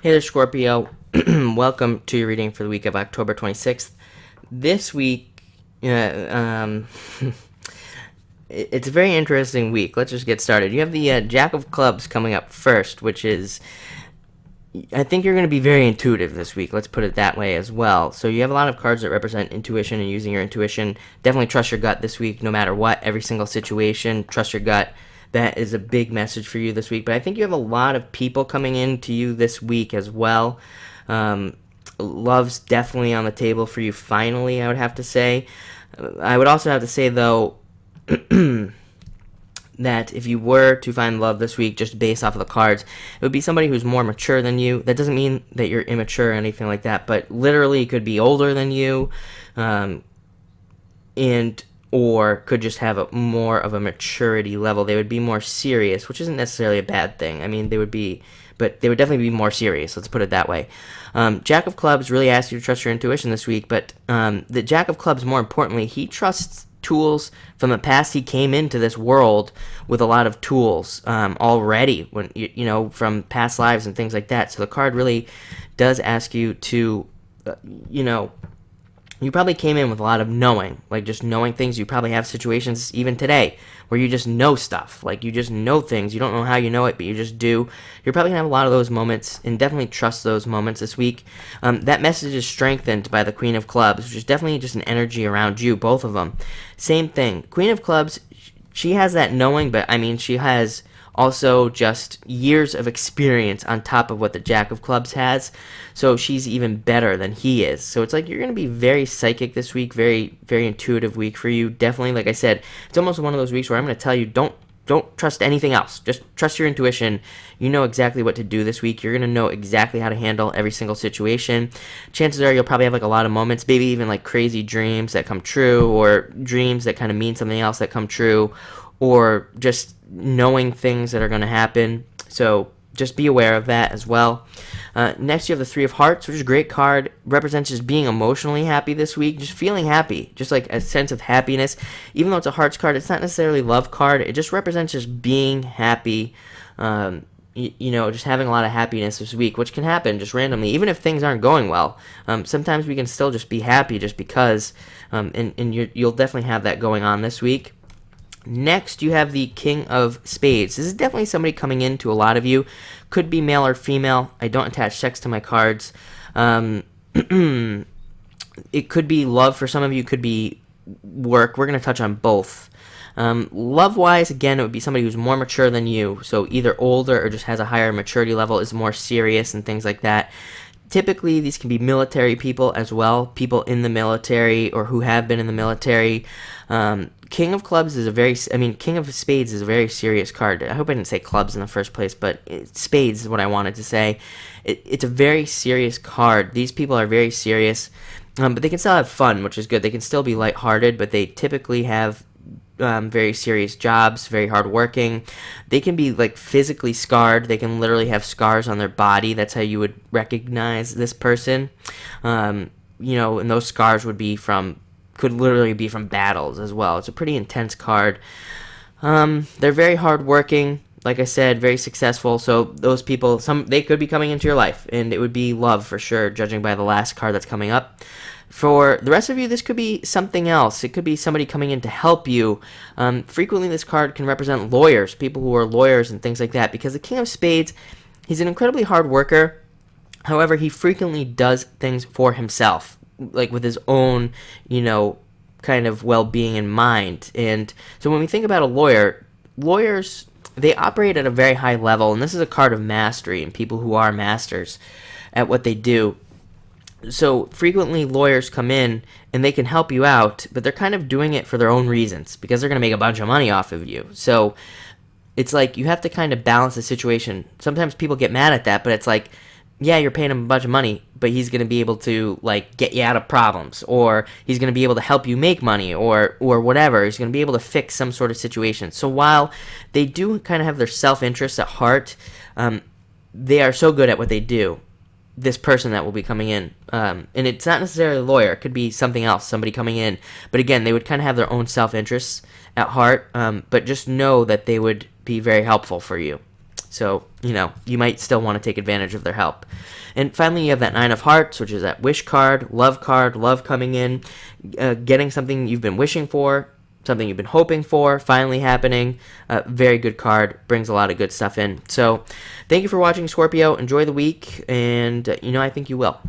Hey there, Scorpio. Welcome to your reading for the week of October 26th. This week, uh, um, it's a very interesting week. Let's just get started. You have the Jack of Clubs coming up first, which is, I think you're going to be very intuitive this week. Let's put it that way as well. So you have a lot of cards that represent intuition and using your intuition. Definitely trust your gut this week, no matter what, every single situation. Trust your gut. That is a big message for you this week. But I think you have a lot of people coming in to you this week as well. Love's definitely on the table for you finally, I would have to say. I would also have to say, though, that if you were to find love this week just based off of the cards, it would be somebody who's more mature than you. That doesn't mean that you're immature or anything like that, but literally could be older than you, and or could just have more of a maturity level. They would be more serious, which isn't necessarily a bad thing. I mean, they would definitely be more serious. Let's put it that way. Jack of Clubs really asks you to trust your intuition this week, but the Jack of Clubs, more importantly, he trusts tools from the past. He came into this world with a lot of tools already, when from past lives and things like that. So the card really does ask you to, you probably came in with a lot of knowing, like just knowing things. You probably have situations even today where you just know stuff, like you just know things. You don't know how you know it, but you just do. You're probably going to have a lot of those moments, and definitely trust those moments this week. That message is strengthened by the Queen of Clubs, which is definitely just an energy around you, both of them. Same thing. Queen of Clubs, she has that knowing, but I mean, she has also just years of experience on top of what the Jack of Clubs has, so she's even better than he is. So it's like you're going to be very psychic this week, very, very intuitive week for you. Definitely, like I said, it's almost one of those weeks where I'm going to tell you, don't trust anything else. Just trust your intuition. You know exactly what to do this week. You're going to know exactly how to handle every single situation. Chances are you'll probably have like a lot of moments, maybe even like crazy dreams that come true, or dreams that kind of mean something else that come true, or just knowing things that are going to happen. So just be aware of that as well. Next, you have the Three of Hearts, which is a great card. Represents just being emotionally happy this week, just feeling happy, just like a sense of happiness. Even though it's a hearts card, it's not necessarily love card. It just represents just being happy. Just having a lot of happiness this week, which can happen just randomly, even if things aren't going well. Sometimes we can still just be happy just because, and you'll definitely have that going on this week. Next, you have the King of Spades. This is definitely somebody coming into a lot of you. Could be male or female. I don't attach sex to my cards. It could be love for some of you. Could be work. We're going to touch on both. Love-wise, again, it would be somebody who's more mature than you. So either older or just has a higher maturity level, is more serious and things like that. Typically, these can be military people as well, people in the military or who have been in the military. King of Clubs is King of Spades is a very serious card. I hope I didn't say clubs in the first place, but spades is what I wanted to say. It's a very serious card. These people are very serious, but they can still have fun, which is good. They can still be lighthearted, but they typically have very serious jobs, very hardworking. They can be like physically scarred. They can literally have scars on their body. That's how you would recognize this person. And those scars could literally be from battles as well. It's a pretty intense card. They're very hardworking. Like I said, very successful. So those people, they could be coming into your life, and it would be love for sure, judging by the last card that's coming up. For the rest of you, this could be something else. It could be somebody coming in to help you. Frequently, this card can represent lawyers, people who are lawyers and things like that, because the King of Spades, he's an incredibly hard worker. However, he frequently does things for himself, like with his own, kind of well-being in mind. And so when we think about a lawyer, lawyers, they operate at a very high level, and this is a card of mastery and people who are masters at what they do. So frequently lawyers come in and they can help you out, but they're kind of doing it for their own reasons because they're going to make a bunch of money off of you. So it's like you have to kind of balance the situation. Sometimes people get mad at that, but it's like, yeah, you're paying him a bunch of money, but he's going to be able to like get you out of problems, or he's going to be able to help you make money, or whatever. He's going to be able to fix some sort of situation. So while they do kind of have their self-interest at heart, they are so good at what they do. This person that will be coming in, and it's not necessarily a lawyer, it could be something else, somebody coming in, but again, they would kind of have their own self-interests at heart, but just know that they would be very helpful for you. So, you might still want to take advantage of their help. And finally, you have that Nine of Hearts, which is that wish card, love coming in, getting something you've been wishing for, something you've been hoping for, finally happening. Very good card, brings a lot of good stuff in. So, thank you for watching, Scorpio. Enjoy the week, and, I think you will.